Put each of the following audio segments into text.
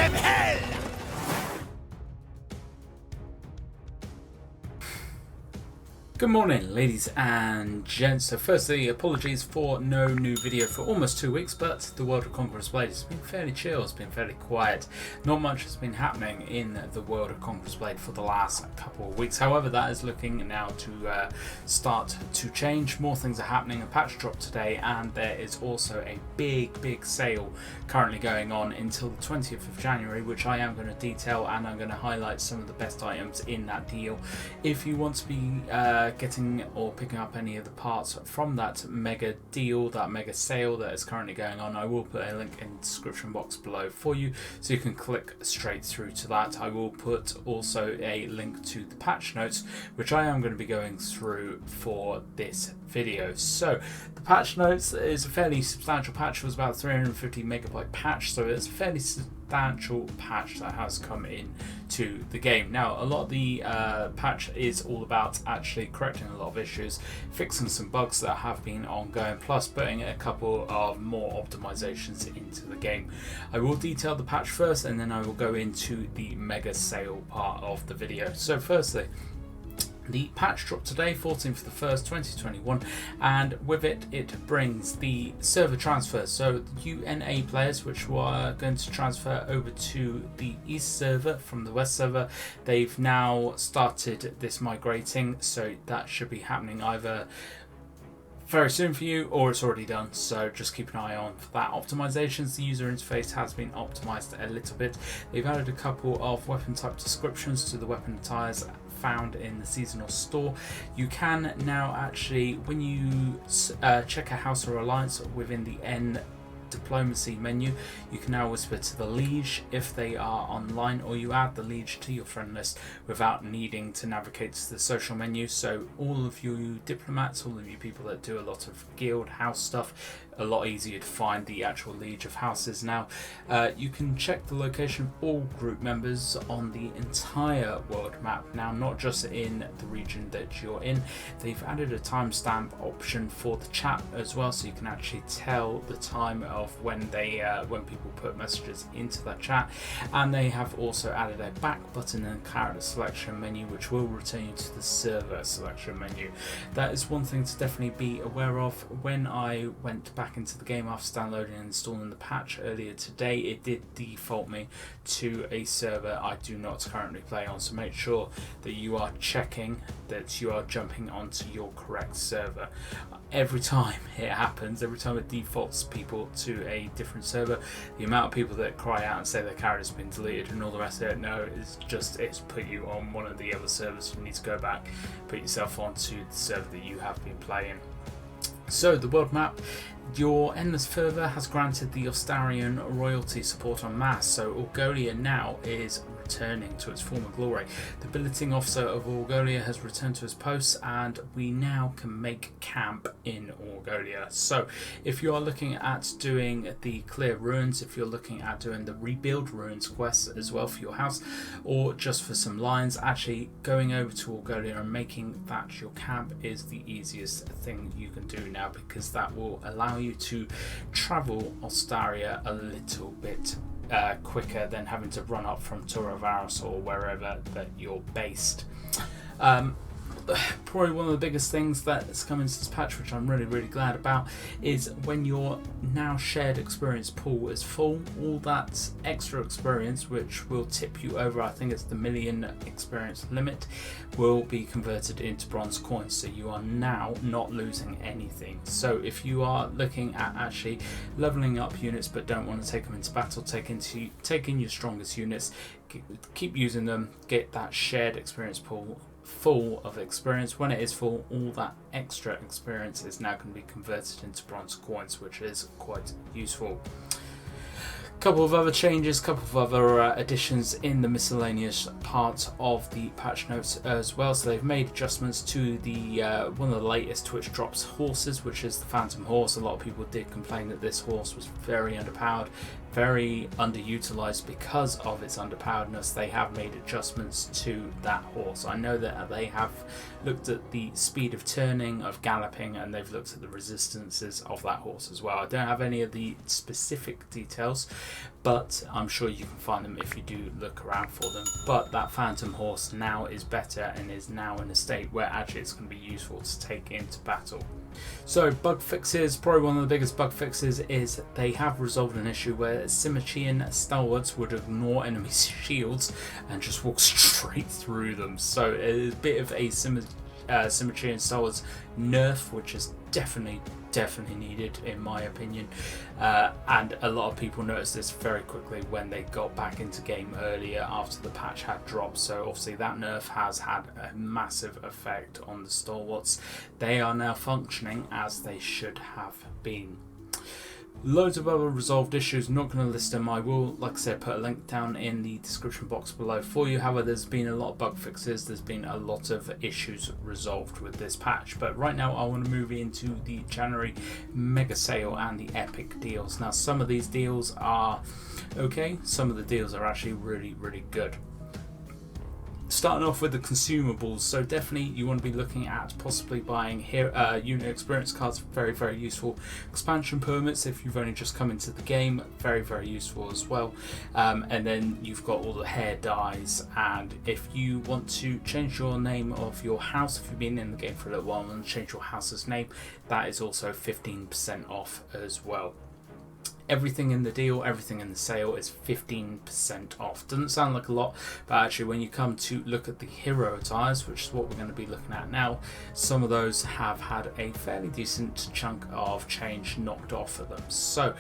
them hell! Good morning, ladies and gents. So firstly, apologies for no new video for almost 2 weeks, but the world of Conquerors Blade has been fairly chill, it's been fairly quiet. Not much has been happening in the world of Conquerors Blade for the last couple of weeks. However, that is looking now to start to change. More things are happening. A patch dropped today, and there is also a big sale currently going on until the 20th of January, which I am going to detail, and I'm going to highlight some of the best items in that deal. If you want to be getting or picking up any of the parts from that mega deal, that mega sale that is currently going on, I will put a link in the description box below for you, so you can click straight through to that. I will put also a link to the patch notes, which I am going to be going through for this video. So the patch notes is a fairly substantial patch. It was about 350 megabyte patch, so it's a fairly substantial patch that has come in to the game. Now, a lot of the patch is all about actually correcting a lot of issues, fixing some bugs that have been ongoing, plus putting a couple of more optimizations into the game. I will detail the patch first, and then I will go into the mega sale part of the video. So firstly, the patch dropped today, 14th of the 1st, 2021, and with it, it brings the server transfer. So UNA players, which were going to transfer over to the East server from the West server, they've now started this migrating, so that should be happening either very soon for you, or it's already done, so just keep an eye on for that. Optimizations, the user interface has been optimized a little bit. They've added a couple of weapon type descriptions to the weapon attires found in the seasonal store. You can now actually, when you check a house or alliance within the N diplomacy menu, you can now whisper to the liege if they are online, or you add the liege to your friend list without needing to navigate to the social menu. So all of you diplomats, all of you people that do a lot of guild house stuff, a lot easier to find the actual liege of houses now. You can check the location of all group members on the entire world map now, not just in the region that you're in. They've added a timestamp option for the chat as well, so you can actually tell the time of when they when people put messages into that chat. And they have also added a back button and character selection menu, which will return you to the server selection menu. That is one thing to definitely be aware of. When I went back into the game after downloading and installing the patch earlier today, it did default me to a server I do not currently play on, so make sure that you are checking that you are jumping onto your correct server. Every time it happens, every time it defaults people to a different server, the amount of people that cry out and say their character's been deleted and all the rest of it, no, it's put you on one of the other servers. You need to go back, put yourself onto the server that you have been playing. So the world map, your Endless Fervor has granted the Ostarian royalty support en masse, so Orgolia now is returning to its former glory. The billeting officer of Orgolia has returned to his post, and we now can make camp in Orgolia. So if you are looking at doing the Clear Ruins, if you're looking at doing the Rebuild Ruins quests as well for your house, or just for some lines, actually going over to Orgolia and making that your camp is the easiest thing you can do now, because that will allow you to travel Ostaria a little bit quicker than having to run up from Toravaros or wherever that you're based. Probably one of the biggest things that's come into this patch, which I'm really glad about, is when your now shared experience pool is full, all that extra experience, which will tip you over, I think it's the 1 million experience limit, will be converted into bronze coins, so you are now not losing anything. So if you are looking at actually leveling up units but don't want to take them into battle, take in your strongest units, keep using them, get that shared experience pool full of experience. When it is full, all that extra experience is now going to be converted into bronze coins, which is quite useful. Couple of other changes, couple of other additions in the miscellaneous part of the patch notes as well. So they've made adjustments to the one of the latest Twitch drops horses, which is the Phantom Horse. A lot of people did complain that this horse was very underpowered, very underutilized because of its underpoweredness. They have made adjustments to that horse. I know that they have looked at the speed of turning, of galloping, and they've looked at the resistances of that horse as well. I don't have any of the specific details, but I'm sure you can find them if you do look around for them. But that Phantom Horse now is better and is now in a state where actually it's going to be useful to take into battle. So bug fixes, probably one of the biggest bug fixes is they have resolved an issue where Symmetrian stalwarts would ignore enemy shields and just walk straight through them. So it's a bit of a Symmetrian stalwarts nerf, which is definitely needed in my opinion, and a lot of people noticed this very quickly when they got back into game earlier after the patch had dropped. So obviously that nerf has had a massive effect on the stalwarts. They are now functioning as they should have been. Loads of other resolved issues, not going to list them. I will, like I said, put a link down in the description box below for you. However, there's been a lot of bug fixes, there's been a lot of issues resolved with this patch. But right now I want to move into the January mega sale and the epic deals. Now some of these deals are okay, some of the deals are actually really good. Starting off with the consumables, so definitely you want to be looking at possibly buying here unit experience cards, very useful. Expansion permits if you've only just come into the game, very useful as well. And then you've got all the hair dyes, and if you want to change your name of your house, if you've been in the game for a little while and change your house's name, that is also 15% off as well. Everything in the deal, everything in the sale is 15% off. Doesn't sound like a lot, but actually when you come to look at the hero attires, which is what we're going to be looking at now, some of those have had a fairly decent chunk of change knocked off of them. So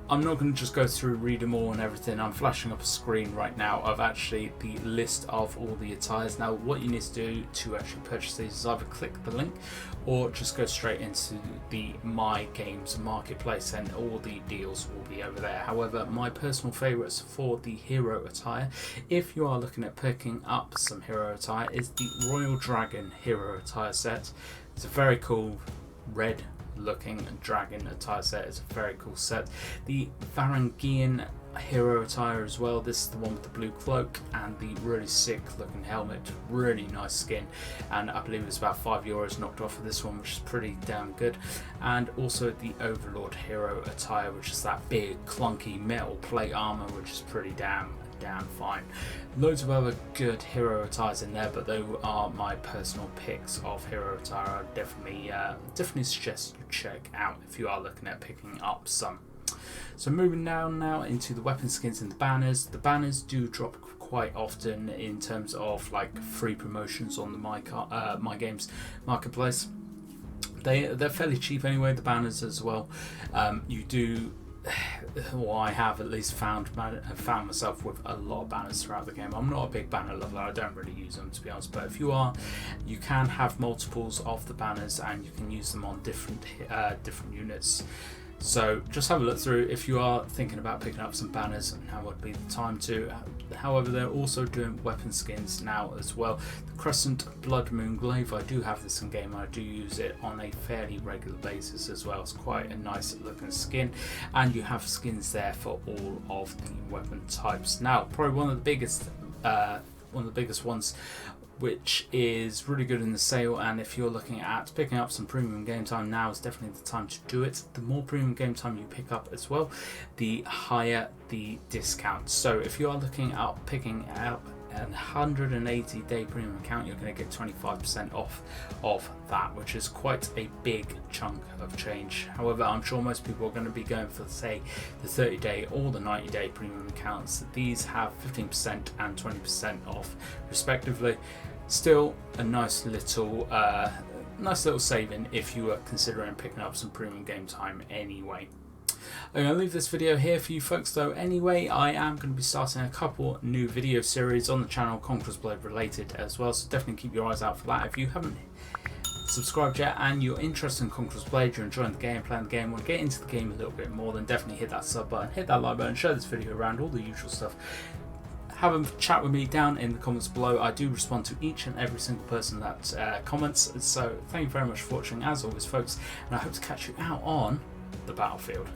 I'm not going to just go through, read them all and everything. I'm flashing up a screen right now of actually the list of all the attires. Now what you need to do to actually purchase these is either click the link or just go straight into the My Games marketplace and all the deals will be over there. However, my personal favourites for the hero attire, if you are looking at picking up some hero attire, is the Royal Dragon hero attire set. It's a very cool red looking dragon attire set. Is a very cool set. The Varangian hero attire as well. This is the one with the blue cloak and the really sick looking helmet. Really nice skin, and I believe it's about €5 knocked off of this one, which is pretty damn good. And also the Overlord hero attire, which is that big clunky metal plate armor, which is pretty damn fine. Loads of other good hero attires in there, but they are my personal picks of hero attire. I definitely suggest you check out if you are looking at picking up some. So moving down now into the weapon skins and the banners. The banners do drop quite often in terms of like free promotions on the My Games marketplace. They're fairly cheap anyway, the banners as well. You do, well, I have at least found myself with a lot of banners throughout the game. I'm not a big banner lover, I don't really use them to be honest, but if you are, you can have multiples of the banners and you can use them on different units. So just have a look through. If you are thinking about picking up some banners, now would be the time to. However, they're also doing weapon skins now as well. The Crescent Blood Moon Glaive, I do have this in game and I do use it on a fairly regular basis as well. It's quite a nice looking skin, and you have skins there for all of the weapon types. Now probably one of the biggest ones, which is really good in the sale, and if you're looking at picking up some premium game time, now is definitely the time to do it. The more premium game time you pick up as well, the higher the discount. So if you are looking at picking out a 180-day premium account, you're going to get 25% off of that, which is quite a big chunk of change. However, I'm sure most people are going to be going for, say, the 30-day or the 90-day premium accounts. These have 15% and 20% off respectively. Still a nice little saving if you are considering picking up some premium game time anyway. I'm going to leave this video here for you folks though. Anyway, I am going to be starting a couple new video series on the channel, Conquerors Blade related as well, so definitely keep your eyes out for that. If you haven't subscribed yet and you're interested in Conquerors Blade, you're enjoying the game, playing the game, want to get into the game a little bit more, then definitely hit that sub button, hit that like button, share this video around, all the usual stuff. Have a chat with me down in the comments below. I do respond to each and every single person that comments, so thank you very much for watching as always folks, and I hope to catch you out on the battlefield.